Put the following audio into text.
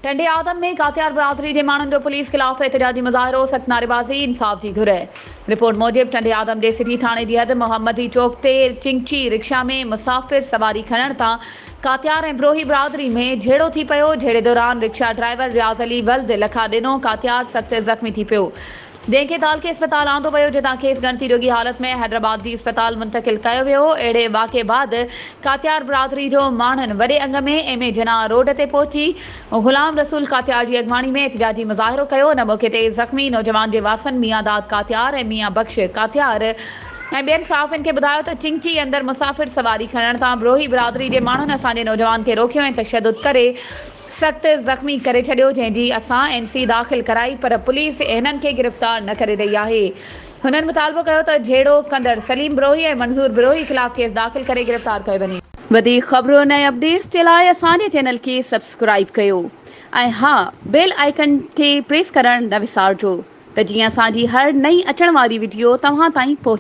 टंडे आदम में कातियार बरादरी के माण्हुनि जो पुलिस खिलाफ़ एहतजाजी मुज़ाहिरो, सख्त नारेबाज़ी, इंसाफ़ की घुर। रिपोर्ट मूजिब टंडे आदम के सिटी थाने की हद मोहम्मदी चौक ते चिंची रिक्शा में मुसाफ़िर सवारी खणण तां कातियार ऐं ब्रोही बरादरी में झेड़ो थी पियो। झेड़े दौरान रिक्शा ड्राइवर रियाज़ अली वल्द लखा ॾिनो। कातियार सख़्त ज़ख़्मी थी पियो, जंहिंखे तालके अस्पताल आंदो वियो, जितां खेसि गणती रुगी हालत में हैदराबाद जी अस्पताल मुंतकिल कयो वियो। अहिड़े वाक़े बाद कातियार बरादरी जो माण्हुनि वॾे अंग में एम ए जिनाह रोड ते पहुची गुलाम रसूल कातियार की अॻवानी में एहतजाजी मुज़ाहिरो कयो। इन मौक़े ते ज़ख़्मी नौजवान जे वारसनि मियां दाद कातियार ऐं मियां बख़्श कातियार ऐं ॿियनि साफ़िन खे ॿुधायो त चिंची अंदरि मुसाफ़िर सवारी खणण तां ब्रोही बरादरी जे माण्हुनि असांजे नौजवान खे रोकियो ऐं तशद्दुद करे सख़्त ज़ख़्मी करे छॾियो, जंहिंजी असां NC दाख़िल कराई, पर पुलिस हिननि खे गिरफ़्तार न करे रही आहे। हुननि मुतालबो कयो त झेड़ो कंदड़ सलीम ब्रोही ऐं मंज़ूर ब्रोही ख़िलाफ़ केस दाख़िल करे गिरफ़्तार कयो वञे। वधीक ख़बरुनि ऐं अपडेट्स जे लाइ असांजे चैनल खे सब्सक्राइब कयो ऐं हा, बेल आइकन खे प्रेस करणु न विसारिजो त जीअं असांजी हर नई अचण वारी वीडियो तव्हां ताईं पहुचे।